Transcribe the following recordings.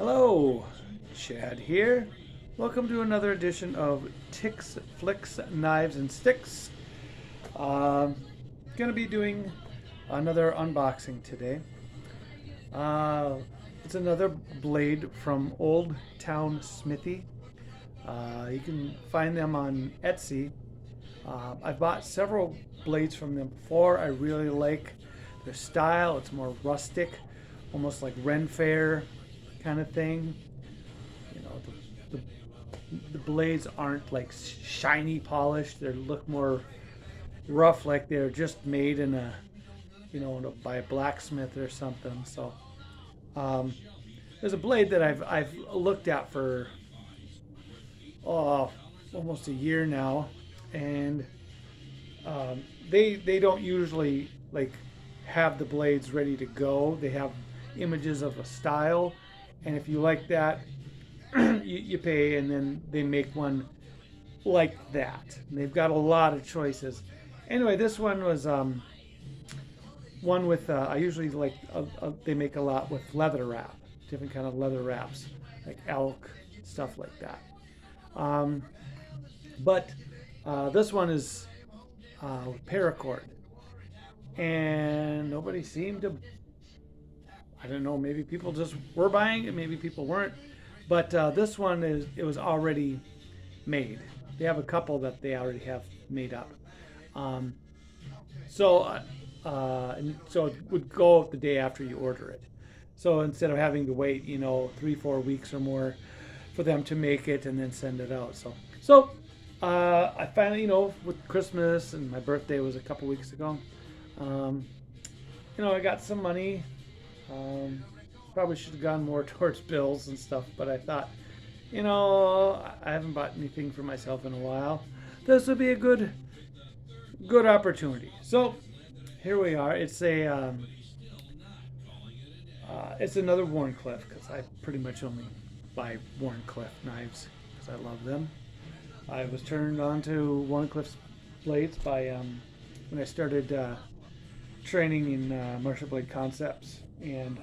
Hello, Chad here. Welcome to another edition of Ticks, Flicks, Knives, and Sticks. Um, Gonna be doing another unboxing today. It's another blade from Olde Town Smithy. You can find them on Etsy. I've bought several blades from them before. I really like their style. It's more rustic, almost like Ren Fair kind of thing. You know, the blades aren't like shiny polished. They look more rough, like they're just made in a, by a blacksmith or something. So um, there's a blade that I've looked at for almost a year now, and they don't usually like have the blades ready to go. They have images of a style, and if you like that, you pay, and then they make one like that. And they've got a lot of choices. Anyway, this one was one with I usually like they make a lot with leather wrap, different kind of leather wraps, like elk stuff like that. Um, but this one is with paracord, and nobody seemed to. I don't know. Maybe people just were buying it. Maybe people weren't. But this one it was already made. They have a couple that they already have made up. Um, so it would go out the day after you order it. So instead of having to wait, 3-4 weeks or more for them to make it and then send it out. So I finally, with Christmas and my birthday was a couple weeks ago, I got some money. Probably should have gone more towards bills and stuff, but I thought, I haven't bought anything for myself in a while. This would be a good opportunity. So here we are. It's it's another Wharncliffe, because I pretty much only buy Wharncliffe knives because I love them. I was turned on to Wharncliffe's blades by when I started training in Martial Blade Concepts, and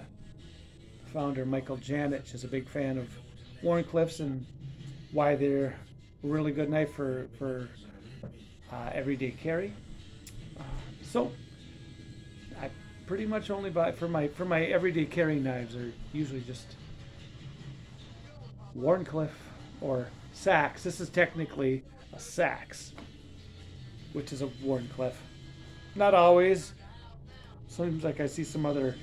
founder Michael Janich is a big fan of Wharncliffes and why they're a really good knife for everyday carry. So I pretty much only buy for my everyday carry knives are usually just Wharncliffe or Seax. This is technically a Seax, which is a Wharncliffe. Not always. Seems like I see some other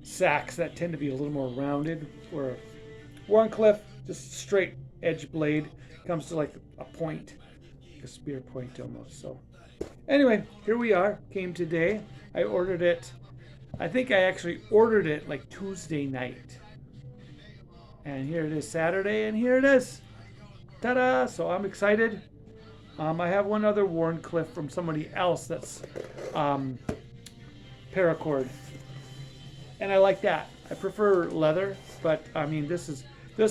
Seax that tend to be a little more rounded, where Wharncliffe, just straight edge blade, comes to like a point, like a spear point almost. So anyway, here we are. Came today. I ordered it. I think I actually ordered it like Tuesday night. And here it is Saturday, and here it is. Ta-da! So I'm excited. I have one other Wharncliffe from somebody else that's paracord, and I like that. I prefer leather, but I mean this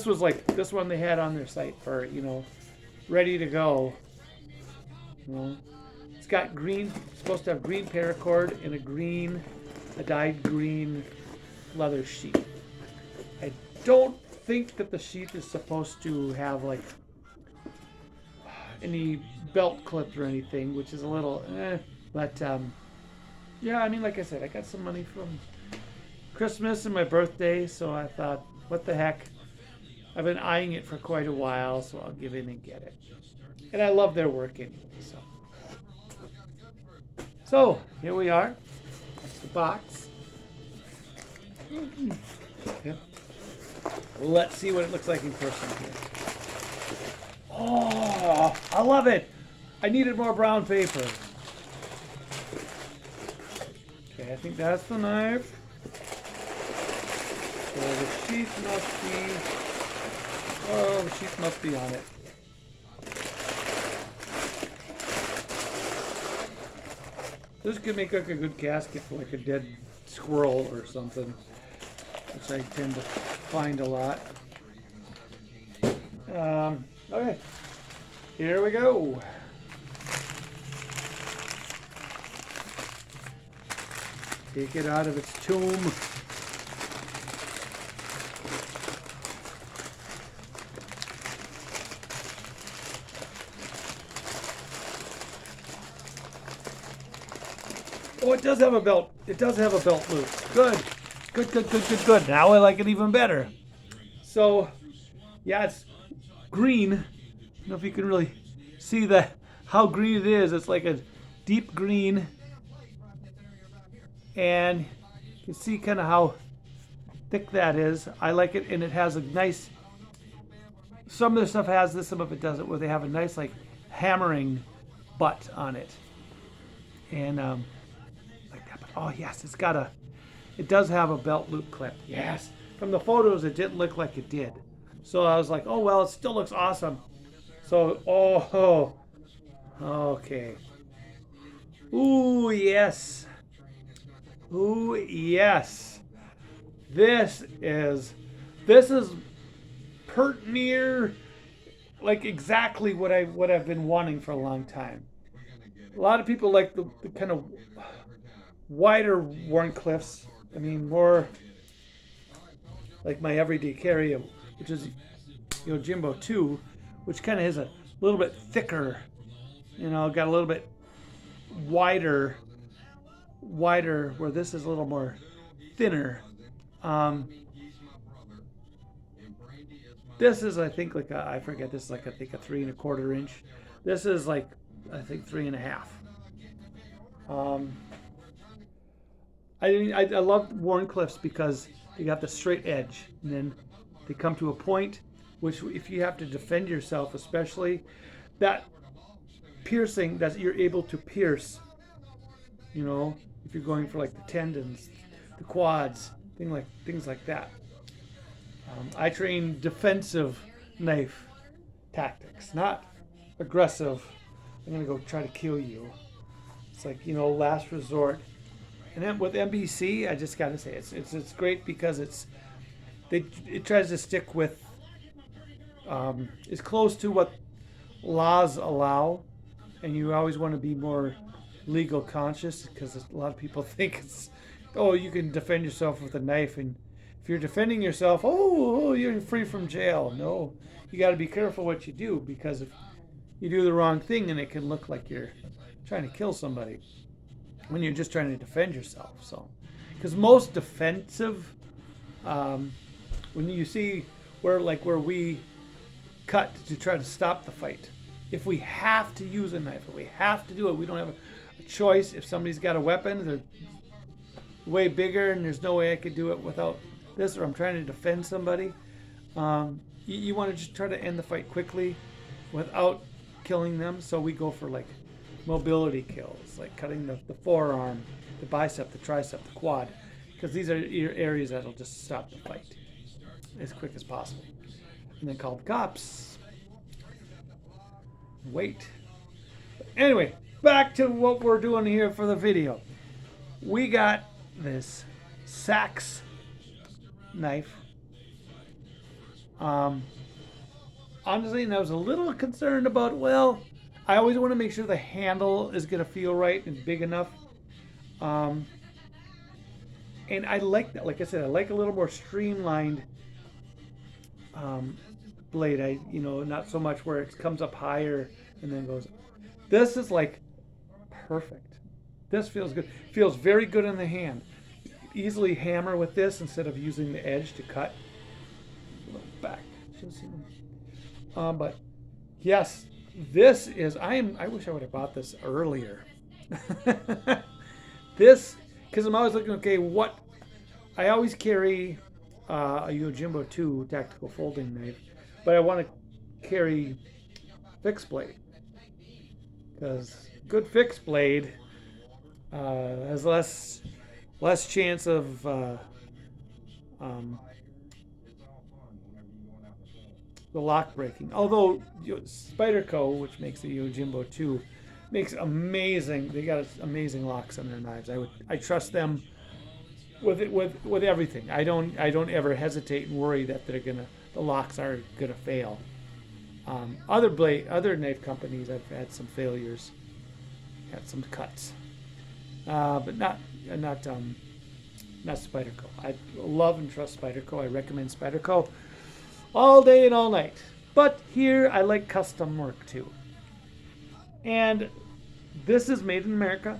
was like this one they had on their site for ready to go. It's got green, it's supposed to have green paracord and a dyed green leather sheath. I don't think that the sheath is supposed to have like any belt clips or anything, which is a little but yeah, I mean, like I said, I got some money from Christmas and my birthday, so I thought, what the heck, I've been eyeing it for quite a while, so I'll give in and get it. And I love their work anyway. So here we are. That's the box. Okay. Let's see what it looks like in person here. Oh, I love it. I needed more brown paper. Okay, I think that's the knife. So the sheath must be on it. This could make like a good casket for like a dead squirrel or something, which I tend to find a lot. Okay, here we go. Take it out of its tomb. Oh, it does have a belt. It does have a belt loop. Good. Good, good, good, good, good. Now I like it even better. So, yeah, it's green. I don't know if you can really see how green it is. It's like a deep green. And you can see kind of how thick that is. I like it, and it has a nice, some of the stuff has this, some of it doesn't, where they have a nice like hammering butt on it. And like that. But oh yes, it does have a belt loop clip. Yes. From the photos, it didn't look like it did. So I was like, oh well, it still looks awesome. So, oh, okay. Ooh, yes. Ooh, yes. This is pert near like exactly what I've been wanting for a long time. A lot of people like the kind of wider Warncliffs. I mean, more like my everyday carry, which is Jimbo 2, which kind of is a little bit thicker. Got a little bit wider, where this is a little more thinner. This is, I think, like I forget. This is like I think a 3 1/4 inch. This is like I think 3 1/2. I love Warncliffs because they got the straight edge, and then they come to a point, which if you have to defend yourself, especially that piercing that you're able to pierce. If you're going for like the tendons, the quads, things like that. I train defensive knife tactics, not aggressive. I'm gonna go try to kill you. It's like last resort. And then with MBC, I just gotta say it's great because it tries to stick with as close to what laws allow, and you always want to be more legal conscious because a lot of people think you can defend yourself with a knife, and if you're defending yourself, you're free from jail. No, you got to be careful what you do, because if you do the wrong thing, and it can look like you're trying to kill somebody when you're just trying to defend yourself. So, because most defensive, when you see where we cut to try to stop the fight, if we have to use a knife, if we have to do it, we don't have a choice. If somebody's got a weapon, they're way bigger, and there's no way I could do it without this, or I'm trying to defend somebody. You want to just try to end the fight quickly without killing them. So we go for like mobility kills, like cutting the forearm, the bicep, the tricep, the quad, because these are your areas that'll just stop the fight as quick as possible. And then call the cops. Wait. Anyway, back to what we're doing here for the video. We got this Seax knife. Honestly, and I was a little concerned about, I always want to make sure the handle is going to feel right and big enough. And I like that. Like I said, I like a little more streamlined blade. Not so much where it comes up higher and then goes. This is like perfect. This feels good. Feels very good in the hand. Easily hammer with this instead of using the edge to cut. Look back. But yes, this is. I wish I would have bought this earlier. This, because I'm always looking. Okay, what? I always carry a Yojimbo 2 tactical folding knife, but I want to carry fixed blade, because good fixed blade has less chance of the lock breaking. Although Spyderco, which makes the Yojimbo 2, makes amazing. They got amazing locks on their knives. I trust them with everything. I don't ever hesitate and worry that the locks are gonna fail. Other knife companies, I've had some failures, had some cuts, but not Spyderco. I love and trust Spyderco. I recommend Spyderco all day and all night. But here I like custom work too. And this is made in America.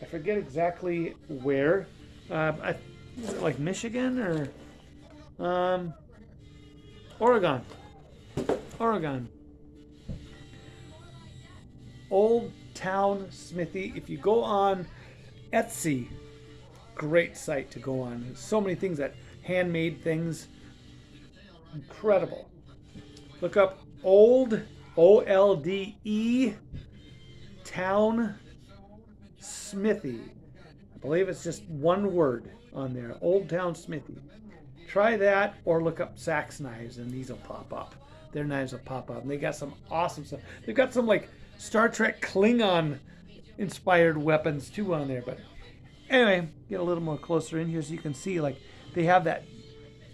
I forget exactly where. Is it like Michigan or um, Oregon? Oregon. Olde Town Smithy. If you go on Etsy, great site to go on. There's so many things that handmade things. Incredible. Look up Olde, OLDE Town Smithy. I believe it's just one word on there. Olde Town Smithy. Try that or look up Seax knives and these will pop up. Their knives will pop up. And they got some awesome stuff. They've got some like Star Trek Klingon inspired weapons too on there. But anyway, get a little more closer in here so you can see like they have that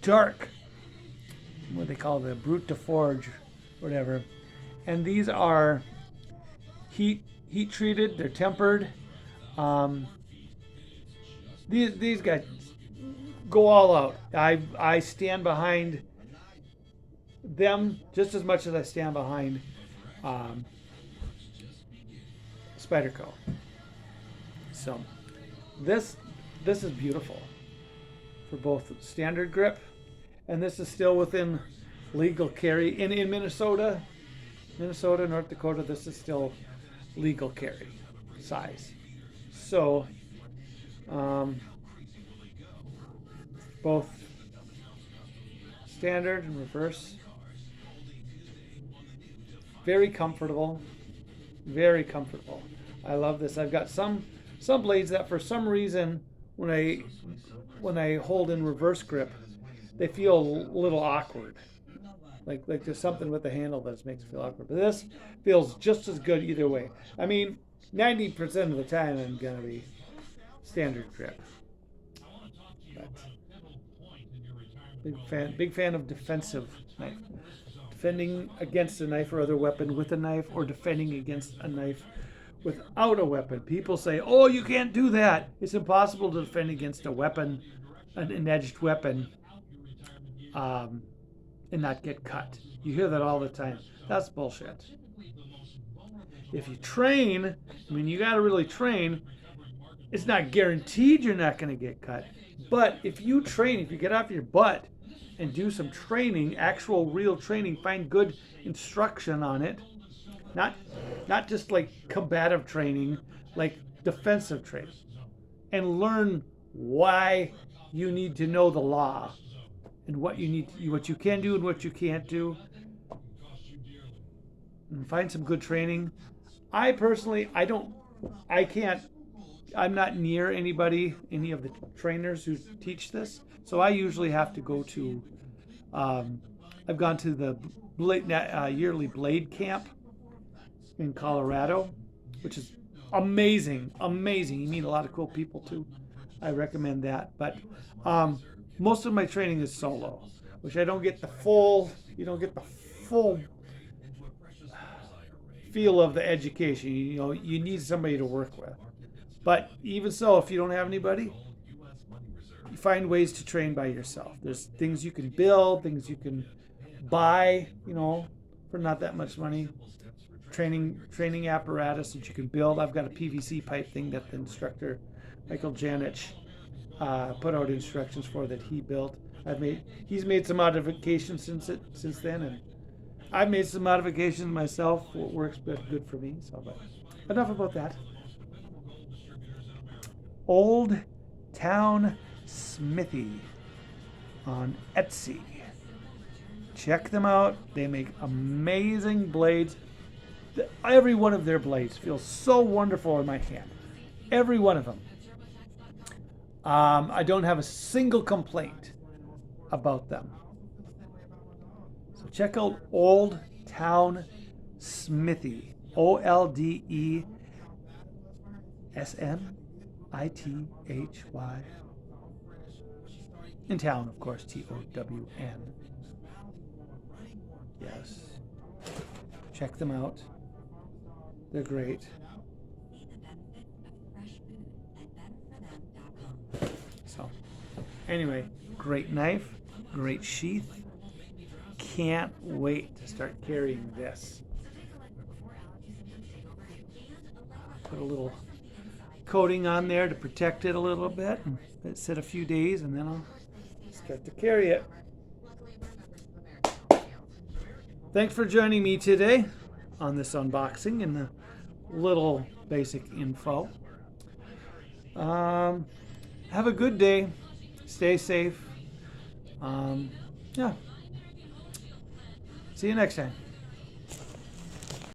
dark, what they call the brute de forge, whatever. And these are heat treated. They're tempered. These guys go all out. I stand behind them just as much as I stand behind Spyderco. So this is beautiful for both standard grip, and this is still within legal carry in Minnesota, North Dakota. This is still legal carry size. So both standard and reverse. Very comfortable. Very comfortable. I love this. I've got some blades that for some reason when I hold in reverse grip, they feel a little awkward. Like there's something with the handle that makes it feel awkward. But this feels just as good either way. I mean, 90% of the time I'm gonna be standard grip. But big fan of defensive knife. Defending against a knife or other weapon with a knife, or defending against a knife without a weapon. People say, "Oh, you can't do that. It's impossible to defend against a weapon, an edged weapon, and not get cut." You hear that all the time. That's bullshit. If you train, you got to really train. It's not guaranteed you're not going to get cut. But if you train, if you get off your butt and do some training, actual real training, find good instruction on it, not just like combative training, like defensive training, and learn why you need to know the law and what you can do and what you can't do, and find some good training. I personally, I'm not near any of the trainers who teach this, so I usually have to go to, I've gone to the yearly blade camp in Colorado, which is amazing. You meet a lot of cool people too. I recommend that. But most of my training is solo, which you don't get the full feel of the education. You need somebody to work with. But even so, if you don't have anybody, you find ways to train by yourself. There's things you can build, things you can buy, for not that much money. Training apparatus that you can build. I've got a PVC pipe thing that the instructor, Michael Janich, put out instructions for that he built. He's made some modifications since then, and I've made some modifications myself. What works good for me. So, but enough about that. Olde Town Smithy on Etsy. Check them out. They make amazing blades. Every one of their blades feels so wonderful in my hand. Every one of them. I don't have a single complaint about them. So check out Olde Town Smithy. OLDE SMITHY. In town, of course, TOWN. Yes. Check them out. They're great. So, anyway, great knife, great sheath. Can't wait to start carrying this. Put a little coating on there to protect it a little bit. And let it sit a few days, and then I'll start to carry it. Thanks for joining me today on this unboxing and the little basic info. Have a good day. Stay safe. Yeah. See you next time.